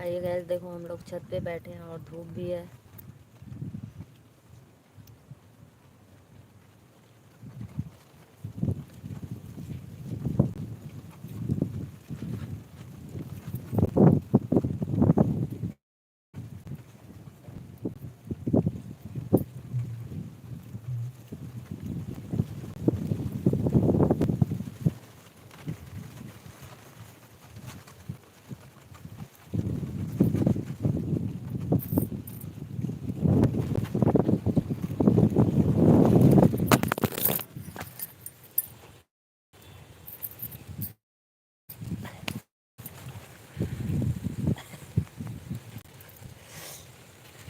आइए गैस, देखो हम लोग छत पे बैठे हैं और धूप भी है।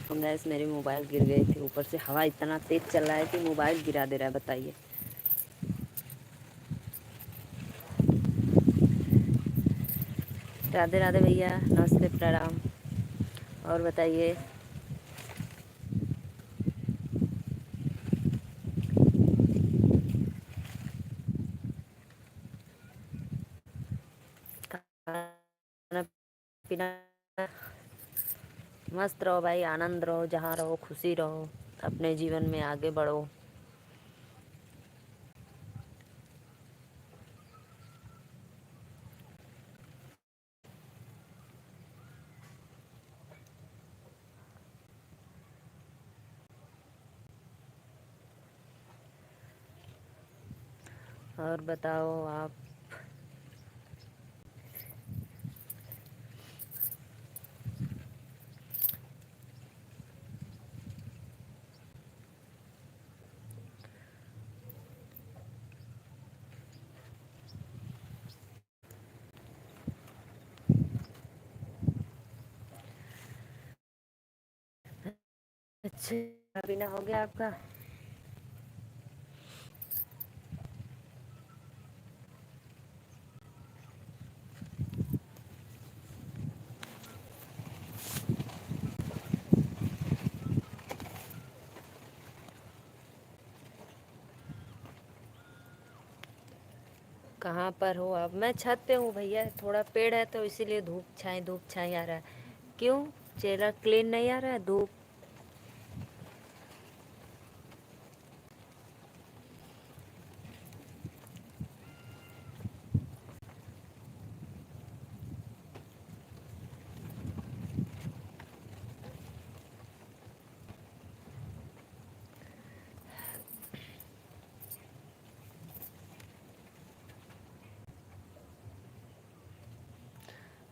तो गैस मेरी मोबाइल गिर गई थी, ऊपर से हवा इतना तेज चल रहा है कि मोबाइल गिरा दे रहा है। बताइए। राधे राधे भैया, नमस्ते, प्रणाम। और बताइए। खाना पीना मस्त रहो भाई, आनंद रहो, जहाँ रहो खुशी रहो, अपने जीवन में आगे बढ़ो। और बताओ आप। अच्छा, खाना पीना हो गया आपका? कहाँ पर हो आप? मैं छत पे हूँ भैया, थोड़ा पेड़ है तो इसीलिए धूप छाई आ रहा है। क्यों? चेहरा क्लीन नहीं आ रहा है? धूप।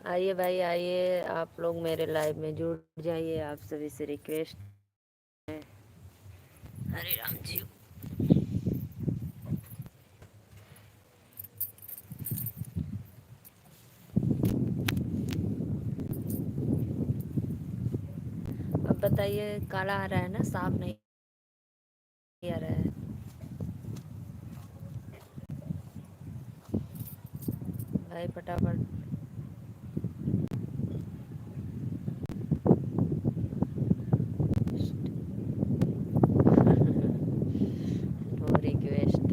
आइए भाई आइए, आप लोग मेरे लाइव में जुड़ जाइए, आप सभी से रिक्वेस्ट है। हरे राम जी। अब बताइए, काला आ रहा है ना, साफ नहीं आ रहा है? भाई फटाफट। No request.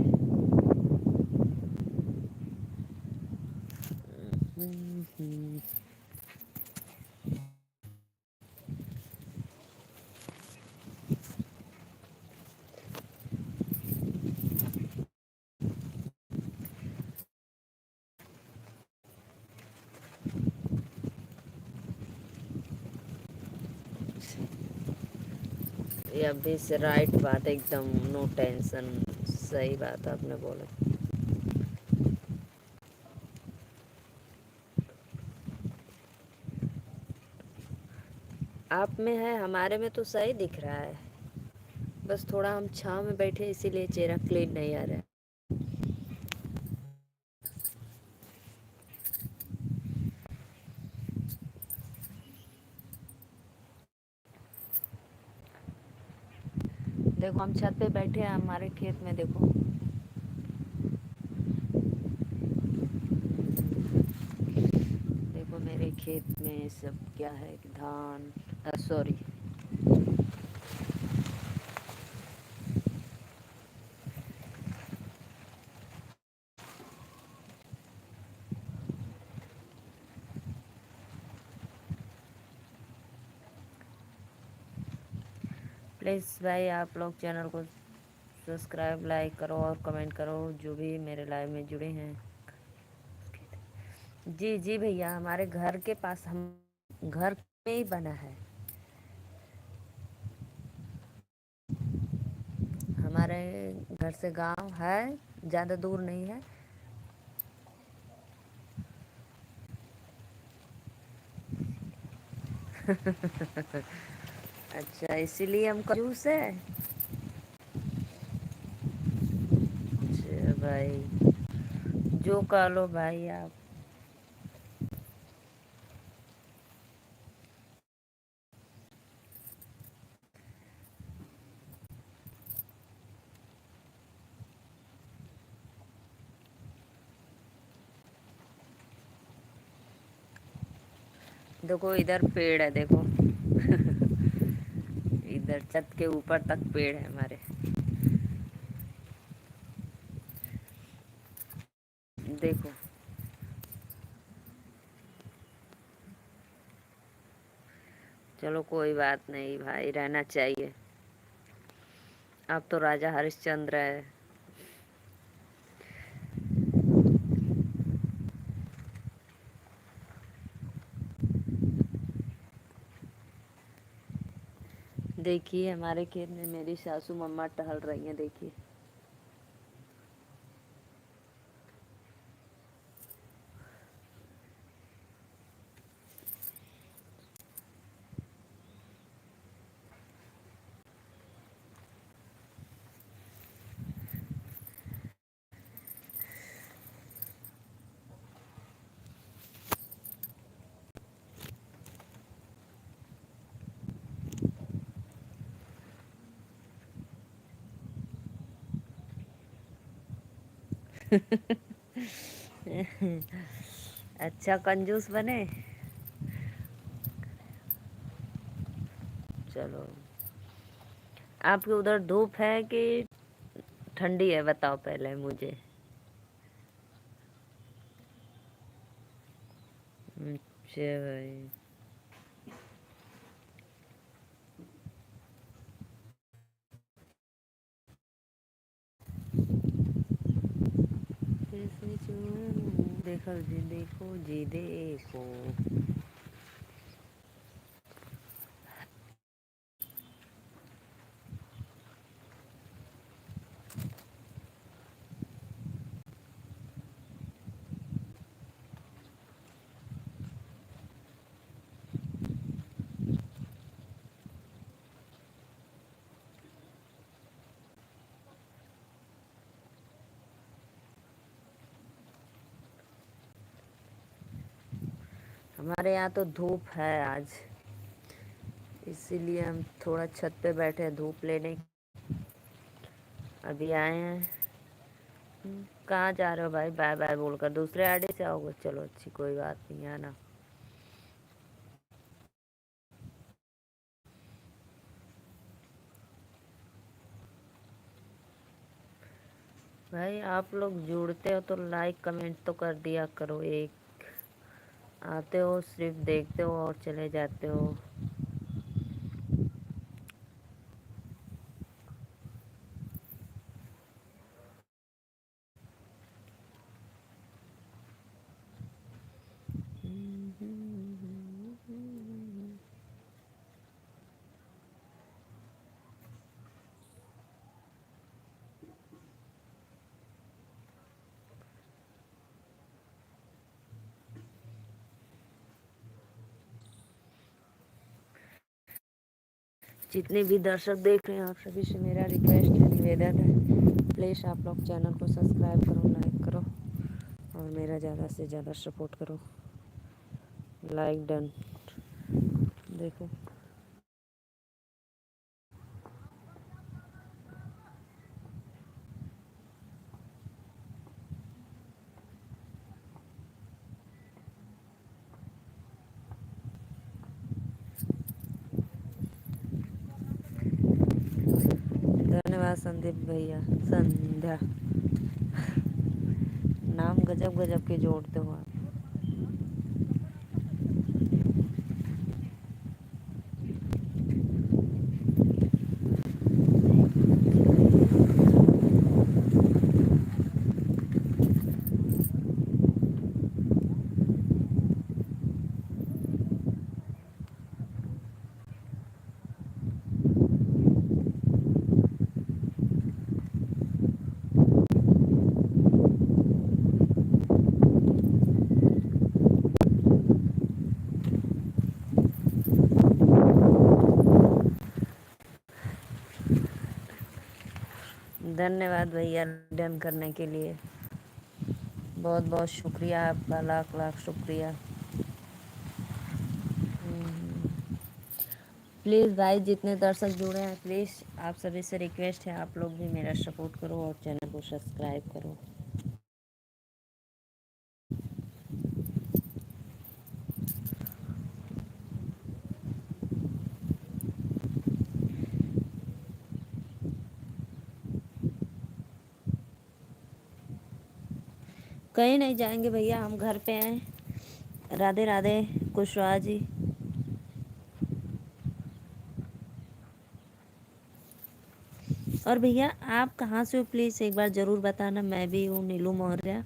ये अभी से राइट बात, एकदम नो टेंशन। सही बात आपने बोला। आप में है, हमारे में तो सही दिख रहा है। बस थोड़ा हम छाँव में बैठे इसीलिए चेहरा क्लीन नहीं आ रहा है। देखो हम छत पे बैठे हैं हमारे खेत में, देखो। देखो मेरे खेत में सब क्या है, धान, सॉरी। प्लीज़ भाई आप लोग चैनल को सब्सक्राइब लाइक करो और कमेंट करो, जो भी मेरे लाइव में जुड़े हैं। जी जी भैया, हमारे घर के पास, हम घर में ही बना है। हमारे घर से गांव है, ज़्यादा दूर नहीं है। अच्छा, इसीलिए हम कंजूस है। अच्छा भाई, जो कह लो भाई आप। देखो इधर पेड़ है, देखो। इधर छत के ऊपर तक पेड़ है हमारे। देखो, चलो कोई बात नहीं भाई, रहना चाहिए। अब तो राजा हरिश्चंद्र है। देखिए हमारे खेत में मेरी सासू मम्मा टहल रही हैं, देखिए। अच्छा कंजूस बने। चलो, आपके उधर धूप है कि ठंडी है, बताओ पहले मुझे। अच्छा भाई। देखो जी, देखो जी, देखो। हमारे यहाँ तो धूप है आज, इसीलिए हम थोड़ा छत पे बैठे हैं धूप लेने। अभी आए हैं। कहाँ जा रहे हो भाई? बाय बाय बोलकर दूसरे आड़े से आओगे? चलो अच्छी, कोई बात नहीं, आना। भाई आप लोग जुड़ते हो तो लाइक कमेंट तो कर दिया करो। एक आते हो सिर्फ देखते हो और चले जाते हो। जितने भी दर्शक देख रहे हैं, आप सभी से मेरा रिक्वेस्ट है, निवेदन है, प्लीज़ आप लोग चैनल को सब्सक्राइब करो, लाइक करो और मेरा ज़्यादा से ज़्यादा सपोर्ट करो। Like done. देखो, धन्यवाद संदीप भैया। संध्या, नाम गजब गजब के जोड़ते हो आप। धन्यवाद भैया डन करने के लिए, बहुत बहुत शुक्रिया आपका, लाख लाख शुक्रिया। प्लीज़ भाई जितने दर्शक जुड़े हैं, प्लीज़ आप सभी से रिक्वेस्ट है, आप लोग भी मेरा सपोर्ट करो और चैनल को सब्सक्राइब करो। कहीं नहीं जाएंगे भैया, हम घर पे हैं। राधे राधे कुशवाहा जी। और भैया आप कहाँ से हो, प्लीज़ एक बार ज़रूर बताना। मैं भी हूँ नीलू मौर्य।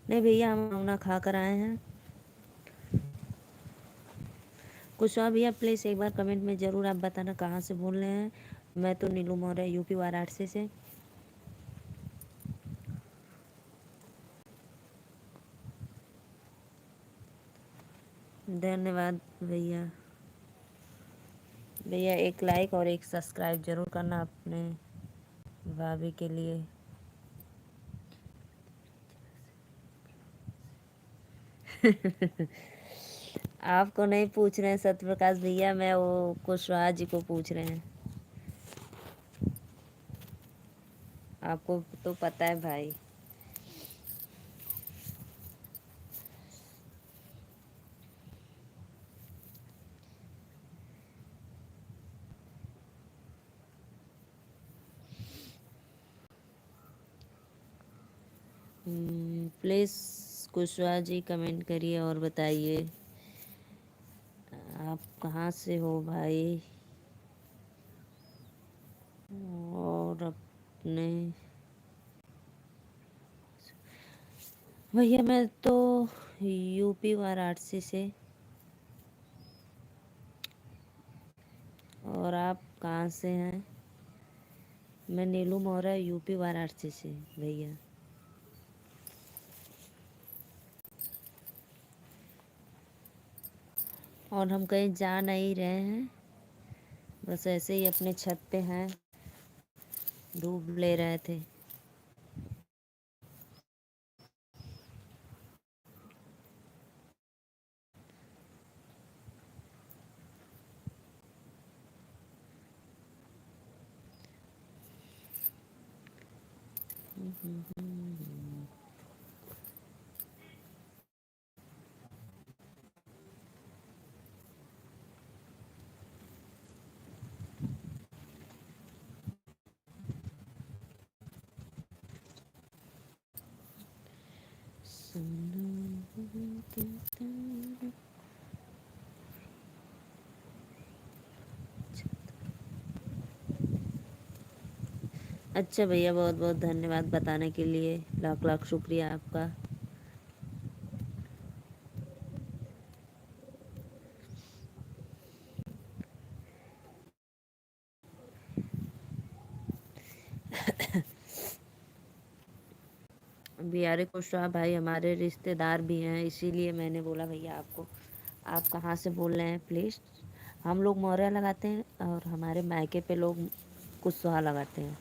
नहीं भैया, हम खाना खा कर आए हैं। कुशवाहा भैया प्लीज़ एक बार कमेंट में ज़रूर आप बताना कहाँ से बोल रहे हैं। मैं तो नीलू मौर्य, यूपी वाराणसी से। धन्यवाद भैया। भैया एक लाइक और एक सब्सक्राइब जरूर करना अपने भाभी के लिए। आपको नहीं पूछ रहे हैं सत्य प्रकाश भैया, मैं वो कुशवाहा जी को पूछ रहे हैं। आपको तो पता है भाई। प्लीज़ कुशवाहा जी कमेंट करिए और बताइए आप कहाँ से हो भाई। और अपने भैया मैं तो यूपी वाराणसी से। और आप कहाँ से हैं? मैं नीलू मौर्य, यूपी वाराणसी से भैया। और हम कहीं जा नहीं रहे हैं, बस ऐसे ही अपने छत पे हैं, धूप ले रहे थे। अच्छा भैया, बहुत बहुत धन्यवाद बताने के लिए, लाख लाख शुक्रिया आपका। बिहारी कुशवाहा भाई हमारे रिश्तेदार भी हैं, इसीलिए मैंने बोला भैया आपको, आप कहाँ से बोल रहे हैं प्लीज़। हम लोग मौर्य लगाते हैं और हमारे मायके पे लोग कुशवाहा लगाते हैं।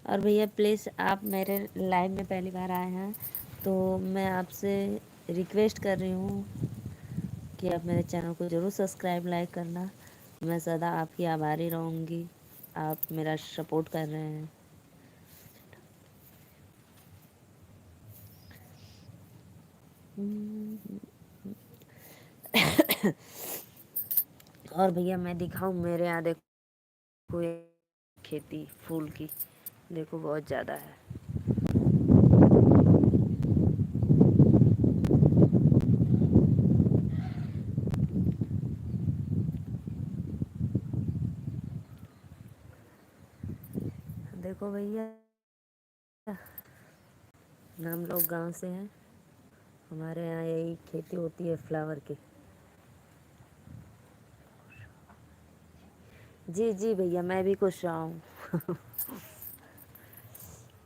और भैया प्लीज़, आप मेरे लाइव में पहली बार आए हैं तो मैं आपसे रिक्वेस्ट कर रही हूँ कि आप मेरे चैनल को ज़रूर सब्सक्राइब लाइक करना। मैं सदा आपकी आभारी रहूँगी, आप मेरा सपोर्ट कर रहे हैं। और भैया मैं दिखाऊं, मेरे यहाँ देखो ये खेती फूल की, देखो बहुत ज़्यादा है। देखो भैया, हम लोग गांव से हैं, हमारे यहाँ यही खेती होती है फ्लावर की। जी जी भैया, मैं भी खुश रहा हूँ।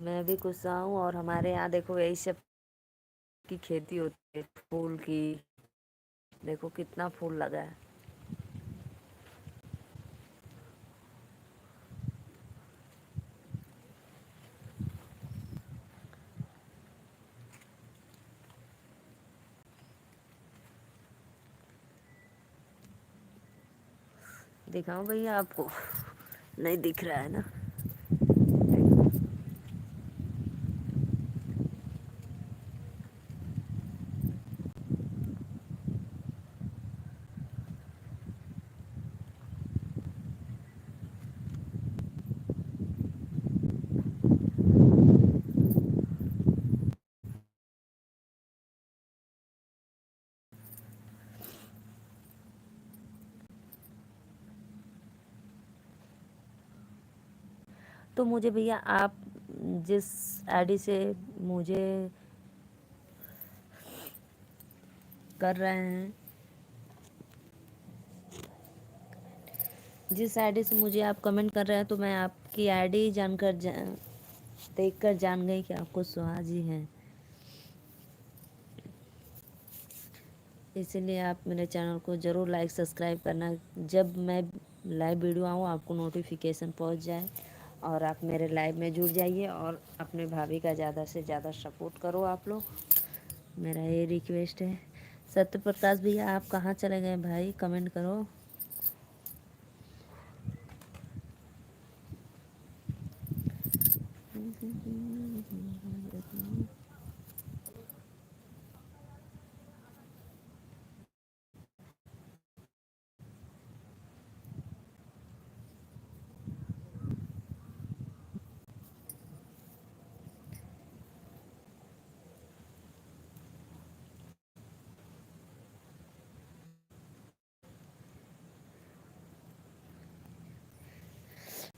मैं भी खुश रहा हूँ। और हमारे यहाँ देखो यही सब की खेती होती है, फूल की। देखो कितना फूल लगा है। दिखाऊं भैया आपको? नहीं दिख रहा है ना? तो मुझे भैया आप जिस आईडी से मुझे कर रहे हैं, जिस आईडी से मुझे आप कमेंट कर रहे हैं, तो मैं आपकी आईडी देखकर जान गई कि आपको सुहा जी हैं। इसीलिए आप मेरे चैनल को ज़रूर लाइक सब्सक्राइब करना। जब मैं लाइव वीडियो आऊँ आपको नोटिफिकेशन पहुंच जाए और आप मेरे लाइव में जुड़ जाइए और अपने भाभी का ज़्यादा से ज़्यादा सपोर्ट करो आप लोग। मेरा ये रिक्वेस्ट है। सत्य प्रकाश भैया आप कहाँ चले गए भाई? कमेंट करो।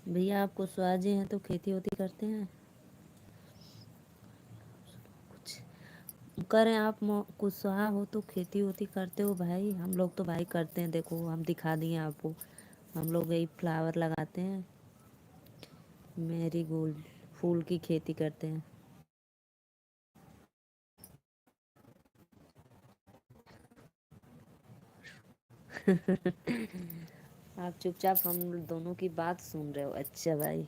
भैया आपको सुहा जी हैं तो खेती होती करते हैं कुछ? करें आप कुछ सुहा हो तो खेती होती करते हो भाई? हम लोग तो भाई करते हैं, देखो हम दिखा दिए आपको। हम लोग यही फ्लावर लगाते हैं, मैरीगोल्ड फूल की खेती करते हैं। आप चुपचाप हम दोनों की बात सुन रहे हो? अच्छा भाई।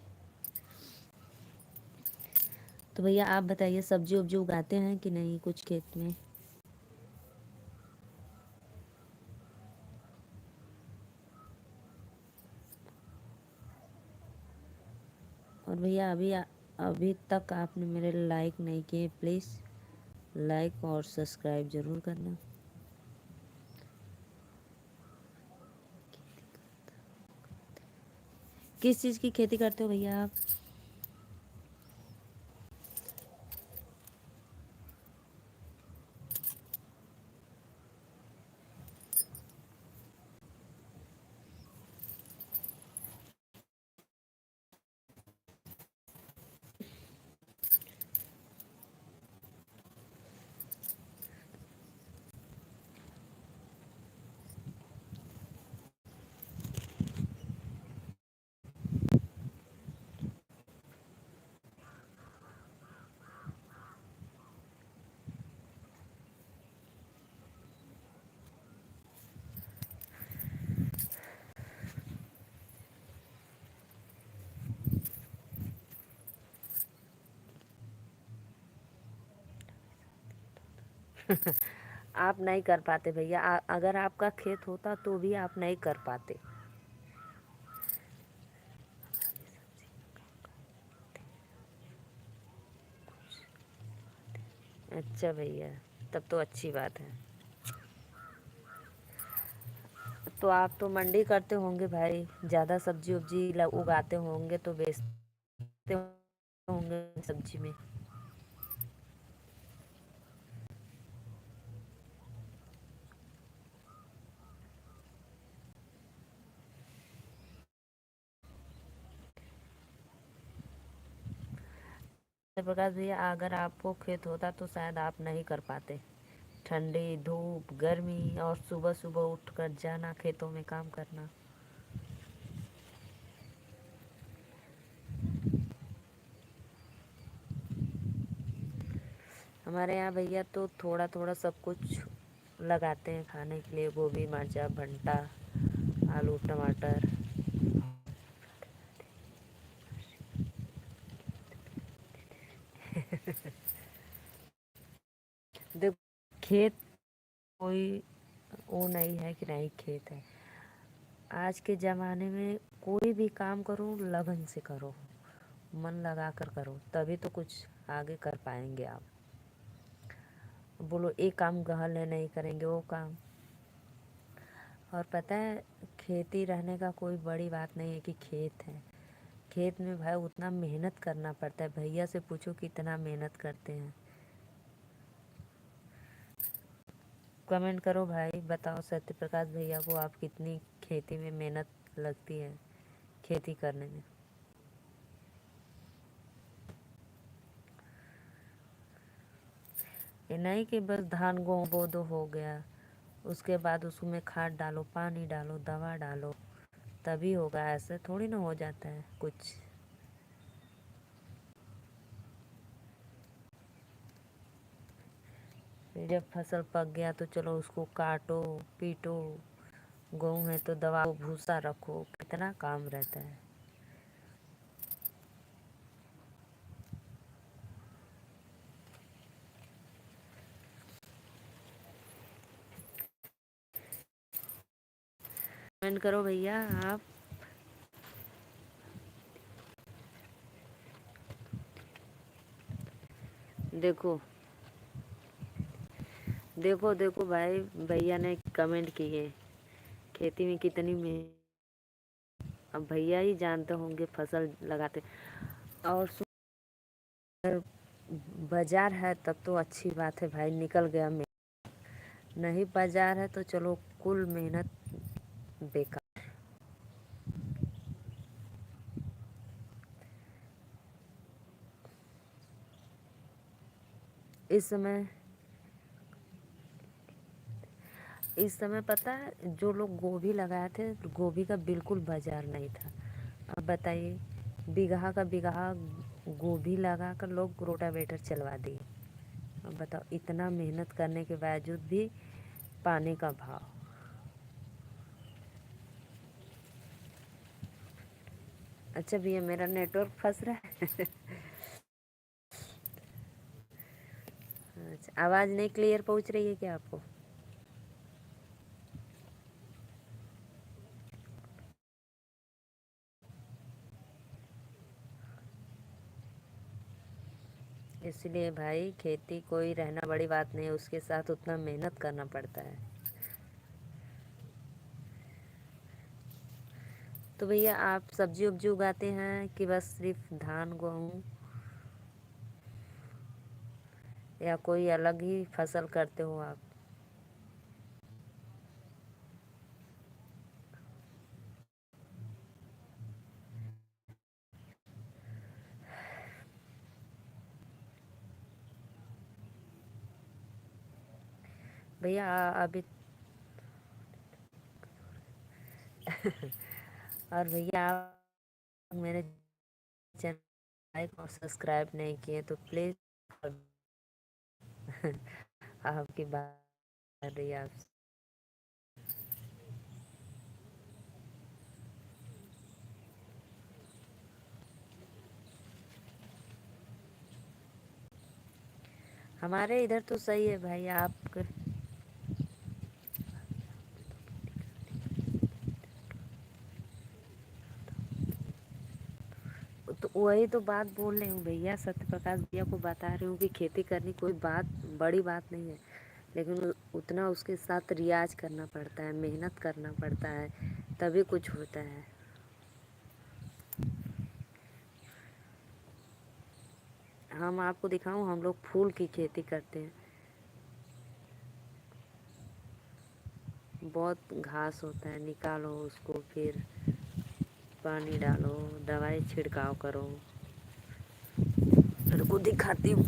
तो भैया आप बताइए, सब्जी उब्जी उगाते हैं कि नहीं कुछ खेत में? और भैया अभी तक आपने मेरे लाइक नहीं किए, प्लीज़ लाइक और सब्सक्राइब ज़रूर करना। किस चीज़ की खेती करते हो भैया आप? आप नहीं कर पाते भैया। अगर आपका खेत होता तो भी आप नहीं कर पाते। अच्छा भैया, तब तो अच्छी बात है। तो आप तो मंडी करते होंगे भाई, ज़्यादा सब्जी उब्जी उगाते होंगे तो बेचते होंगे सब्जी में। प्रकाश भैया अगर आपको खेत होता तो शायद आप नहीं कर पाते। ठंडी धूप गर्मी और सुबह सुबह उठकर जाना खेतों में काम करना। हमारे यहाँ भैया तो थोड़ा थोड़ा सब कुछ लगाते हैं खाने के लिए, गोभी, मर्चा, भंटा, आलू, टमाटर। देख, खेत कोई वो नहीं है कि नहीं खेत है। आज के ज़माने में कोई भी काम करो लगन से करो, मन लगा कर करो, तभी तो कुछ आगे कर पाएंगे आप। बोलो एक काम गहल है, नहीं करेंगे वो काम। और पता है, खेती रहने का कोई बड़ी बात नहीं है कि खेत है। खेत में भाई उतना मेहनत करना पड़ता है, भैया से पूछो कितना मेहनत करते हैं। कमेंट करो भाई, बताओ सत्य प्रकाश भैया को आप कितनी खेती में मेहनत लगती है खेती करने में। ये नहीं कि बस धान गेहूँ बो दो हो गया, उसके बाद उसमें खाद डालो, पानी डालो, दवा डालो, तभी होगा। ऐसे थोड़ी ना हो जाता है कुछ। फिर जब फसल पक गया तो चलो उसको काटो, पीटो। गेहूँ है तो दवा भूसा रखो, कितना काम रहता है। कमेंट करो भैया आप। देखो देखो देखो भाई, भैया ने कमेंट किए खेती में कितनी में। अब भैया ही जानते होंगे फसल लगाते। और बाजार है तब तो अच्छी बात है भाई, निकल गया में। नहीं बाजार है तो चलो कुल मेहनत बेकार। इस समय पता है, जो लोग गोभी लगाए थे गोभी का बिल्कुल बाजार नहीं था। अब बताइए, बीघा का बीघा गोभी लगा कर लोग रोटावेटर चलवा दिए। अब बताओ, इतना मेहनत करने के बावजूद भी पानी का भाव। अच्छा भैया, मेरा नेटवर्क फंस रहा है। अच्छा, आवाज़ नहीं क्लियर पहुंच रही है क्या आपको? इसलिए भाई, खेती कोई रहना बड़ी बात नहीं है, उसके साथ उतना मेहनत करना पड़ता है। तो भैया आप सब्जी उब्जी उगाते हैं कि बस सिर्फ धान गेहूँ, या कोई अलग ही फसल करते हो आप? भैया अभी और भैया आप मेरे चैनल को सब्सक्राइब नहीं किए तो प्लीज़। आपकी बात कर रही है आप। हमारे इधर तो सही है भाई। आप तो वही तो बात बोल रही हूँ भैया, सत्य प्रकाश भैया को बता रही हूँ कि खेती करनी कोई बात बड़ी बात नहीं है, लेकिन उतना उसके साथ रियाज करना पड़ता है, मेहनत करना पड़ता है, तभी कुछ होता है। हम आपको दिखाऊं, हम लोग फूल की खेती करते हैं। बहुत घास होता है, निकालो उसको, फिर पानी डालो, दवाई छिड़काव करो। मेरे को दिखाती हूँ।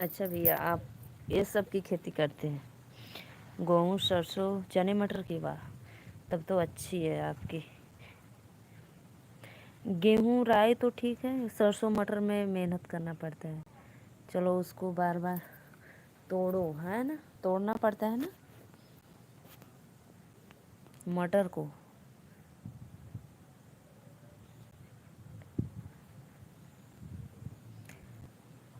अच्छा भैया, आप ये सब की खेती करते हैं? गेहूँ, सरसों, चने मटर की? वाह, तब तो अच्छी है आपकी। गेहूँ राई तो ठीक है, सरसों मटर में मेहनत करना पड़ता है। चलो उसको बार बार तोड़ो, है ना, तोड़ना पड़ता है ना मटर को।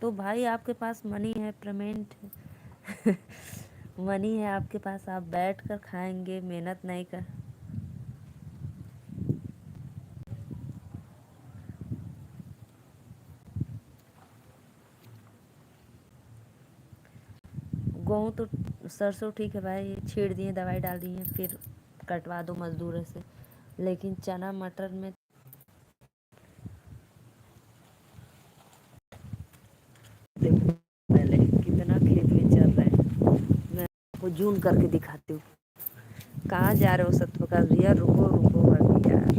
तो भाई आपके पास मनी है, पेमेंट मनी है आपके पास, आप बैठ कर खाएंगे, मेहनत नहीं कर। गेहूँ तो, सरसों ठीक है भाई, छीड़ दिए, दवाई डाल दिए, फिर कटवा दो मजदूरों से। लेकिन चना मटर में देखो पहले कितना खेत में चल रहा है। मैं आपको जूम करके दिखाती हूँ। कहाँ जा रहे हो सत्यप्रकाश भैया? रुको रुको अभी यार।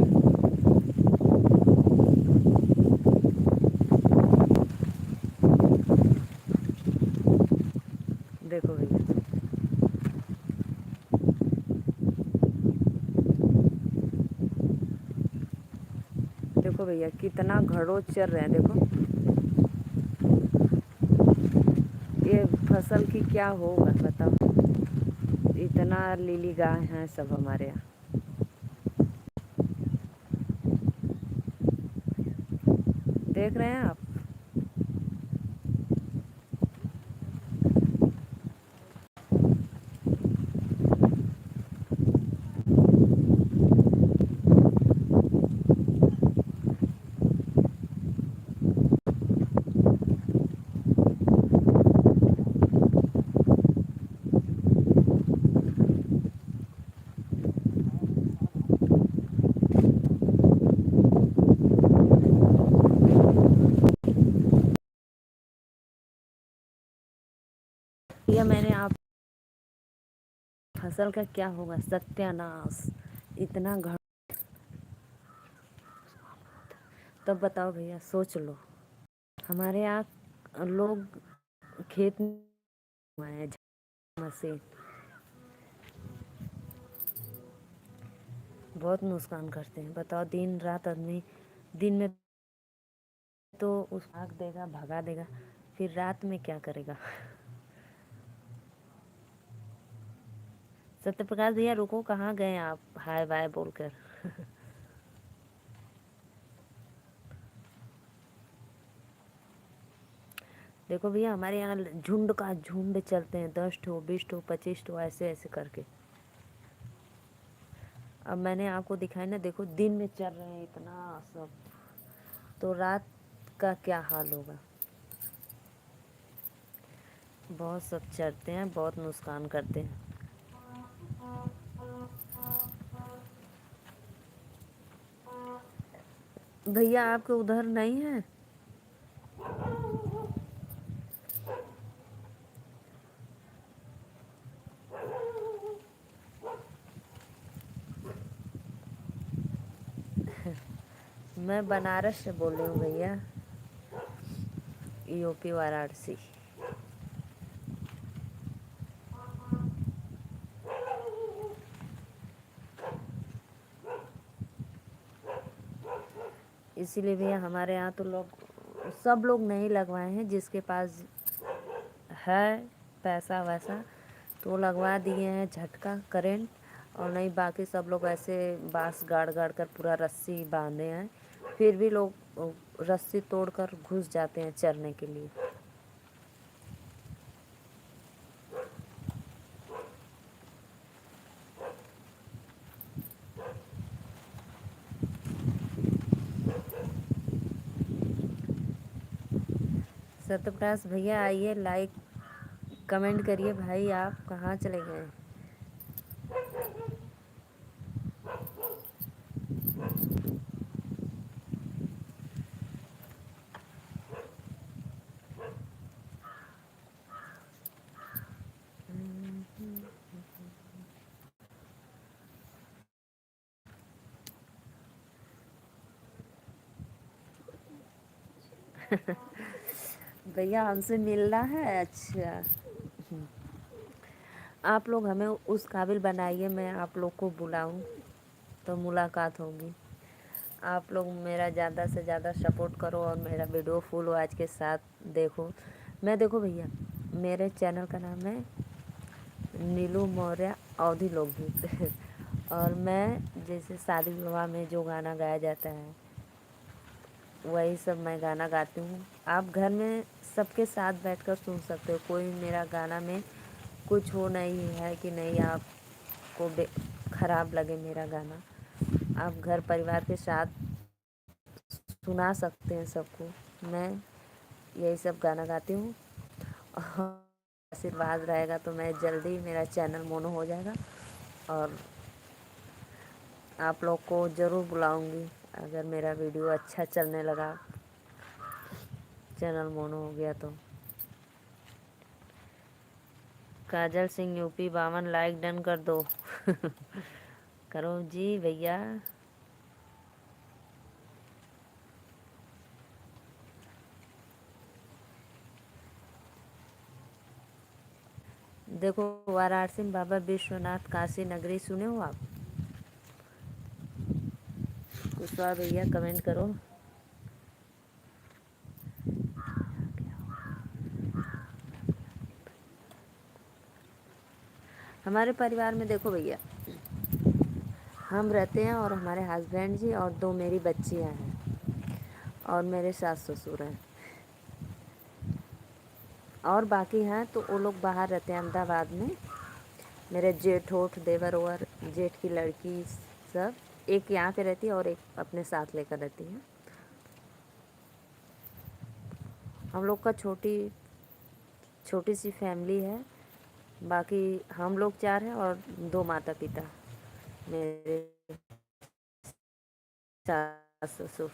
देखो भैया, देखो भैया कितना घड़ों चल रहे हैं। देखो ये फसल की क्या होगा बताओ। इतना लीली गाय हैं सब हमारे यहाँ। देख रहे हैं आप? भैया मैंने आप फसल का क्या होगा, सत्यानाश। इतना घड़, तब बताओ भैया, सोच लो। हमारे यहाँ लोग खेत में हैं से, बहुत नुकसान करते हैं। बताओ, दिन रात आदमी, दिन में तो उस भाग देगा, भगा देगा, फिर रात में क्या करेगा? सत्यप्रकाश भैया रुको, कहाँ गए आप हाय बाय बोलकर? देखो भैया, हमारे यहाँ झुंड का झुंड चलते हैं, 10 ठो 20 ठो 25 ठो ऐसे ऐसे करके। अब मैंने आपको दिखाया ना, देखो दिन में चल रहे हैं इतना सब, तो रात का क्या हाल होगा। बहुत सब चढ़ते हैं, बहुत नुकसान करते हैं। भैया आपके उधर नहीं है? मैं बनारस से बोल रही हूँ भैया, यूपी वाराणसी। इसीलिए भैया हमारे यहाँ तो लोग, सब लोग नहीं लगवाए हैं, जिसके पास है पैसा वैसा तो लगवा दिए हैं झटका करेंट। और नहीं, बाकी सब लोग ऐसे बांस गाड़ गाड़ कर पूरा रस्सी बांधे हैं, फिर भी लोग रस्सी तोड़कर घुस जाते हैं चरने के लिए। सत्यप्रकाश भैया आइए, लाइक कमेंट करिए। भाई आप कहाँ चले गए? भैया हमसे मिलना है। अच्छा, आप लोग हमें उस काबिल बनाइए, मैं आप लोग को बुलाऊं तो मुलाकात होगी। आप लोग मेरा ज़्यादा से ज़्यादा सपोर्ट करो और मेरा वीडियो फुल आज के साथ देखो। मैं देखो भैया, मेरे चैनल का नाम है नीलू मौर्य अवधी लोकगीत और मैं जैसे शादी विवाह में जो गाना गाया जाता है वही सब मैं गाना गाती हूँ। आप घर में सबके साथ बैठकर सुन सकते हो। कोई मेरा गाना में कुछ हो नहीं है कि नहीं आपको ख़राब लगे मेरा गाना। आप घर परिवार के साथ सुना सकते हैं सबको। मैं यही सब गाना गाती हूँ और आशीर्वाद रहेगा तो मैं जल्दी मेरा चैनल मोनो हो जाएगा और आप लोग को ज़रूर बुलाऊंगी। अगर मेरा वीडियो अच्छा चलने लगा, चैनल मोनो हो गया तो। काजल सिंह यूपी 52 लाइक डन कर दो करो जी भैया। देखो, वाराणसी में बाबा विश्वनाथ काशी नगरी सुने हो आप? कुशवाहा भैया कमेंट करो। हमारे परिवार में देखो भैया, हम रहते हैं और हमारे हस्बैंड जी और 2 मेरी बच्चियां हैं और मेरे सास ससुर हैं और बाकी हैं तो वो लोग बाहर रहते हैं अहमदाबाद में। मेरे जेठ ओठ देवर ओवर, जेठ की लड़की सब, एक यहाँ पे रहती है और एक अपने साथ लेकर रहती है। हम लोग का छोटी सी फैमिली है। बाकी हम लोग 4 हैं और 2 माता पिता मेरे सास ससुर।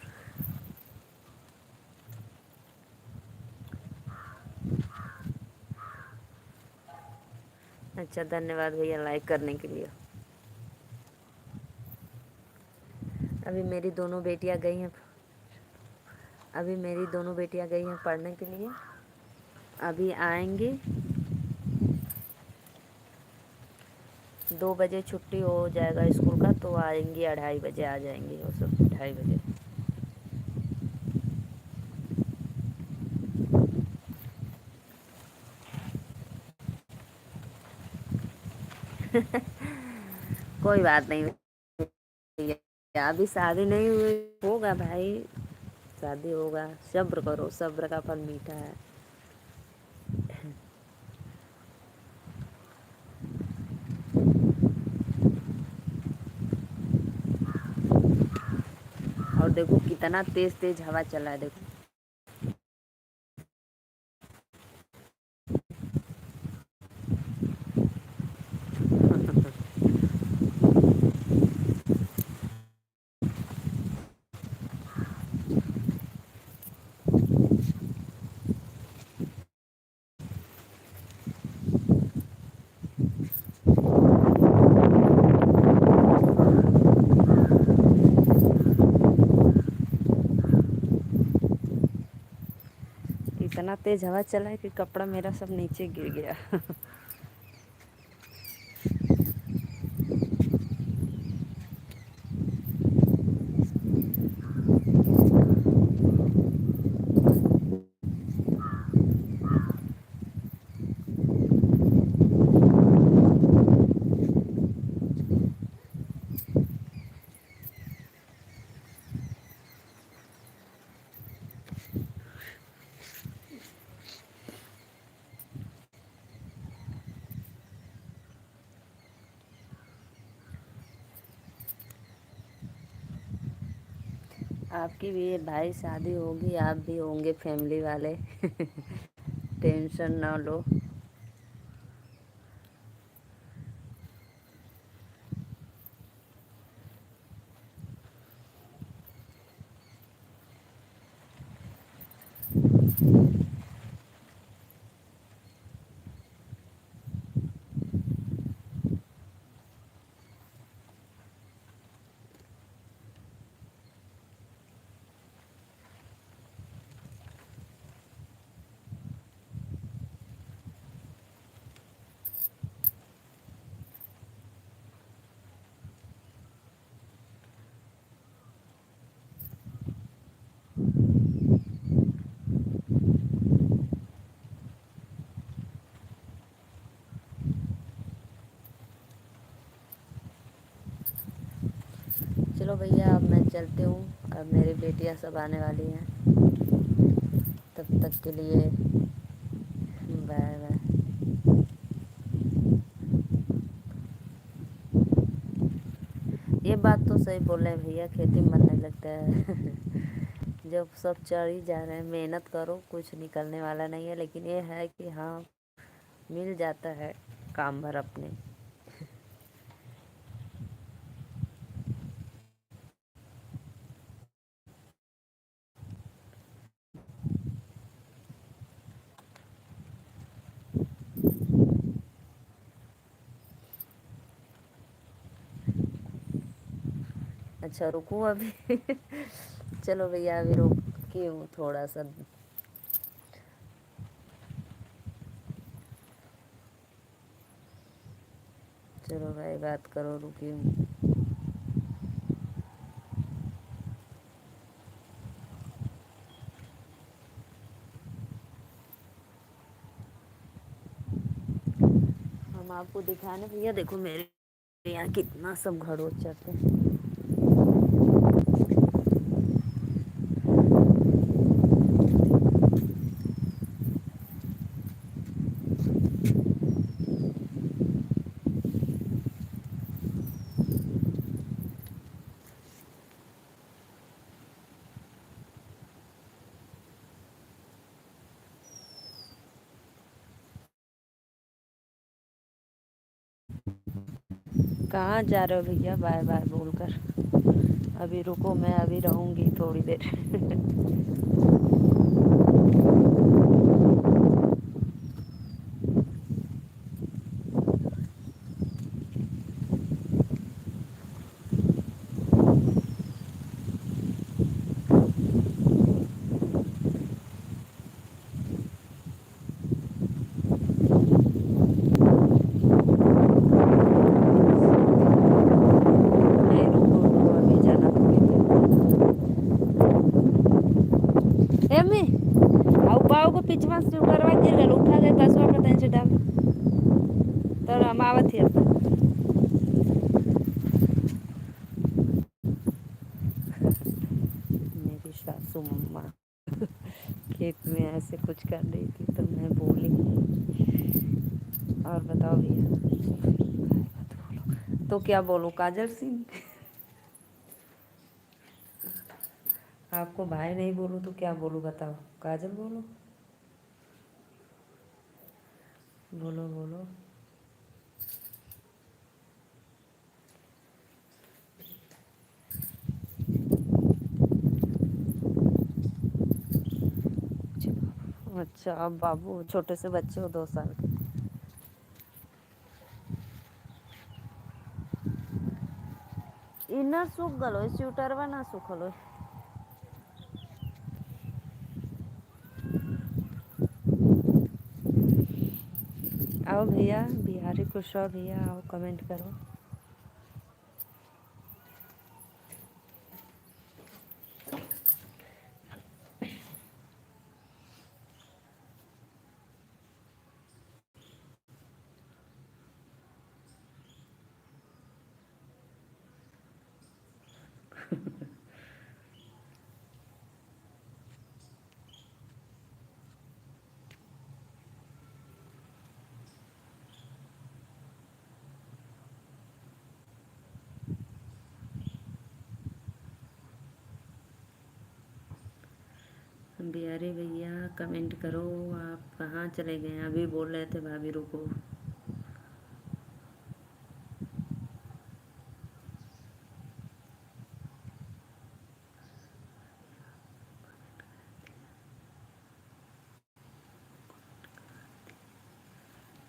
अच्छा, धन्यवाद भैया लाइक करने के लिए। अभी मेरी दोनों बेटियां गई हैं अभी मेरी दोनों बेटियां गई हैं पढ़ने के लिए। अभी आएंगी। 2 बजे छुट्टी हो जाएगा स्कूल का तो आएंगी, 2:30 बजे आ जाएंगी वो सब, 2:30 बजे। कोई बात नहीं भैया, अभी शादी नहीं हुई, होगा भाई, शादी होगा। सब्र करो, सब्र का फल मीठा है। और देखो कितना तेज तेज हवा चला है, देखो। इतना तेज हवा चला है कि कपड़ा मेरा सब नीचे गिर गया आपकी भी भाई शादी होगी, आप भी होंगे फैमिली वाले टेंशन ना लो। चलो भैया, अब मैं चलती हूँ, अब मेरी बेटियाँ सब आने वाली हैं, तब तक के लिए बाय बाय। ये बात तो सही बोल रहे हैं भैया, खेती में मन नहीं लगता है। जब सब चढ़ ही जा रहे हैं, मेहनत करो, कुछ निकलने वाला नहीं है, लेकिन ये है कि हाँ, मिल जाता है काम भर अपने। अच्छा रुकूं अभी? चलो भैया, अभी रुकी हूँ थोड़ा सा। चलो भाई, बात करो, रुकी हूँ। हम आपको दिखाने भैया, देखो मेरे यहाँ कितना सब घड़ों चढ़ते हैं। कहाँ जा रहे हो भैया बाय बाय बोलकर? अभी रुको, मैं अभी रहूँगी थोड़ी देर। नहीं, रुको रुको, अभी जाना थोड़ी देर। ए अम्मी, आउ पाओ को पिछवा से करवा गिर गल, उठा दे कसवा पर तन से डाल, तो हम आवत ही अपन। मेरी सासू मम्मा खेत में ऐसे कुछ कर रही थी तो मैं बोली। और बताओ भैया, तो क्या बोलूं, काजल सिंह? आपको भाई नहीं बोलूं तो क्या बोलूं, बताओ, काजल बोलो? बोलो बोलो। अच्छा, अब बाबू छोटे से बच्चे हो, 2 साल के? इनर सूख गलो, स्वेटरवा ना सूखलो। आओ भैया, बिहारी खुश रहो भैया, आओ कमेंट करो। बिहारी भैया कमेंट करो, आप कहाँ चले गए? अभी बोल रहे थे भाभी रुको।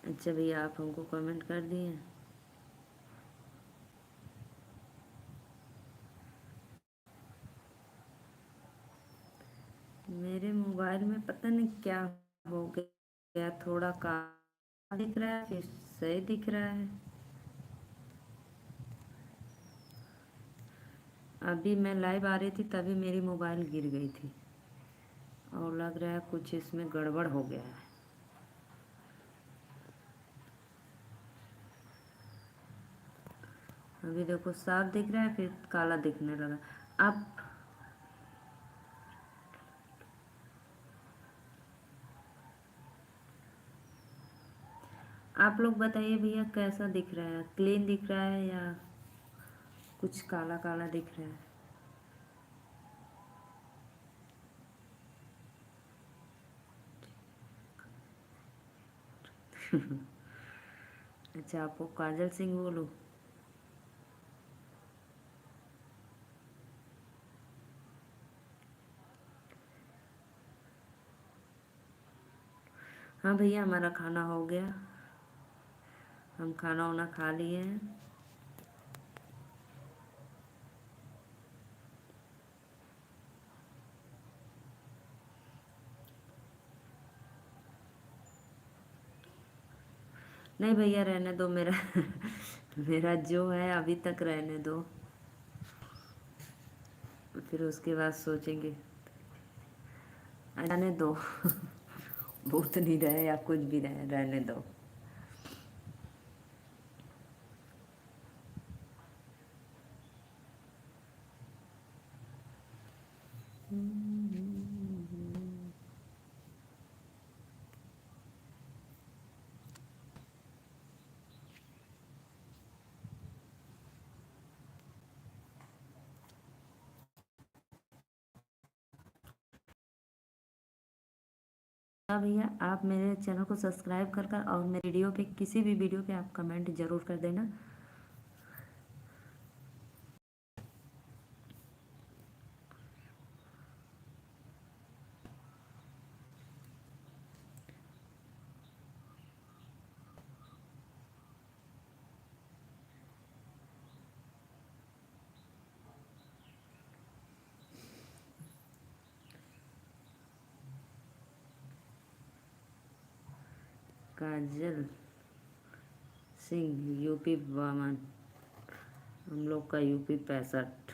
अच्छा भैया, आप हमको कमेंट कर दिए। मेरे मोबाइल में पता नहीं क्या हो गया, थोड़ा काला दिख रहा है, फिर सही दिख रहा है। अभी मैं लाइव आ रही थी तभी मेरी मोबाइल गिर गई थी, और लग रहा है कुछ इसमें गड़बड़ हो गया है। अभी देखो साफ दिख रहा है, फिर काला दिखने लगा। आप लोग बताइए भैया, कैसा दिख रहा है? क्लीन दिख रहा है या कुछ काला काला दिख रहा है? अच्छा, आपको काजल सिंह बोलूं? हाँ भैया, हमारा खाना हो गया। हम खाना वाना खा लिए हैं। नहीं भैया, रहने दो मेरा। मेरा जो है अभी तक रहने दो, फिर उसके बाद सोचेंगे। रहने दो। भूत नहीं रहे या कुछ भी रहे, रहने दो। हाँ भैया, आप मेरे चैनल को सब्सक्राइब कर और मेरे वीडियो पे, किसी भी वीडियो पे आप कमेंट ज़रूर कर देना। काजल सिंह, यूपी 52। हम लोग का यूपी 65।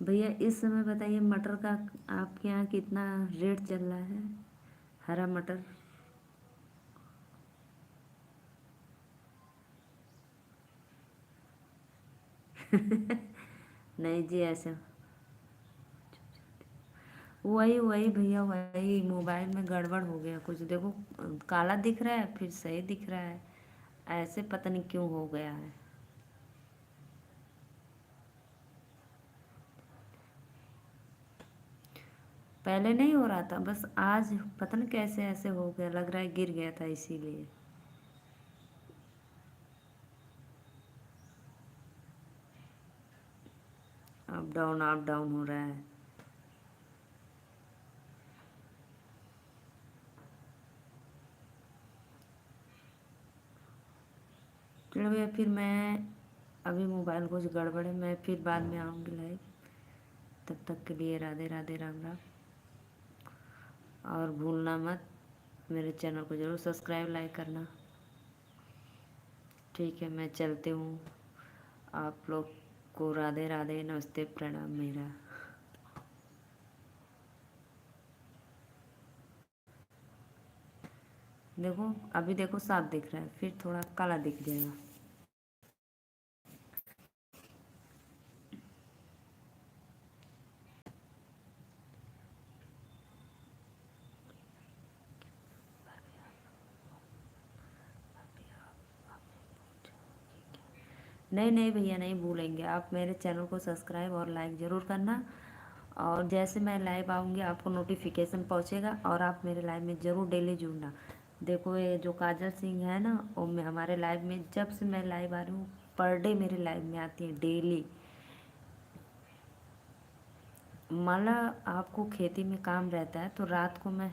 भैया इस समय बताइए, मटर का आपके यहाँ कितना रेट चल रहा है? हरा मटर। नहीं जी, ऐसे वही वही भैया, वही मोबाइल में गड़बड़ हो गया कुछ। देखो काला दिख रहा है, फिर सही दिख रहा है। ऐसे पता नहीं क्यों हो गया है। पहले नहीं हो रहा था, बस आज पता नहीं कैसे ऐसे हो गया। लग रहा है गिर गया था इसीलिए। अप डाउन हो रहा है। चलो भैया, फिर मैं अभी मोबाइल कुछ गड़बड़ है, मैं फिर बाद में आऊँगी लाइव। तब तक के लिए राधे राधे, राम राम। और भूलना मत, मेरे चैनल को ज़रूर सब्सक्राइब लाइक करना। ठीक है, मैं चलती हूँ। आप लोग को राधे राधे, नमस्ते, प्रणाम मेरा। देखो अभी देखो साफ दिख रहा है, फिर थोड़ा काला दिख जाएगा। नहीं नहीं भैया, नहीं भूलेंगे। आप मेरे चैनल को सब्सक्राइब और लाइक ज़रूर करना। और जैसे मैं लाइव आऊँगी आपको नोटिफिकेशन पहुँचेगा, और आप मेरे लाइव में ज़रूर डेली जुड़ना। देखो ये जो काजल सिंह है ना, वो हमारे लाइव में, जब से मैं लाइव आ रही हूँ, पर डे मेरे लाइव में आती है, डेली। मान लो आपको खेती में काम रहता है तो रात को मैं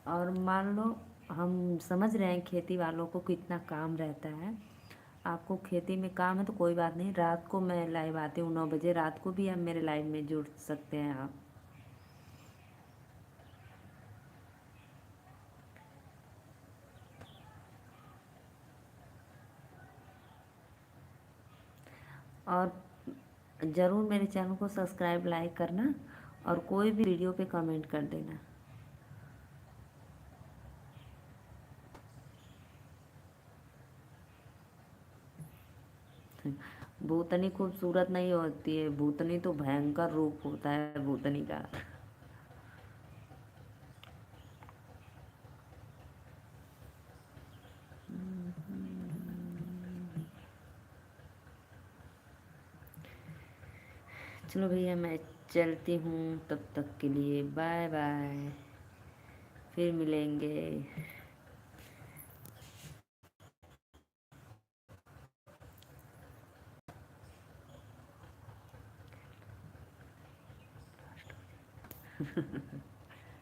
और मान लो, हम समझ रहे हैं खेती वालों को कितना काम रहता है। आपको खेती में काम है तो कोई बात नहीं, रात को मैं लाइव आती हूँ 9 बजे। रात को भी आप मेरे लाइव में जुड़ सकते हैं आप। और ज़रूर मेरे चैनल को सब्सक्राइब लाइक करना, और कोई भी वीडियो पे कमेंट कर देना। भूतनी खूबसूरत नहीं होती है, भूतनी तो भयंकर रूप होता है भूतनी का। चलो भैया मैं चलती हूँ, तब तक के लिए बाय बाय, फिर मिलेंगे।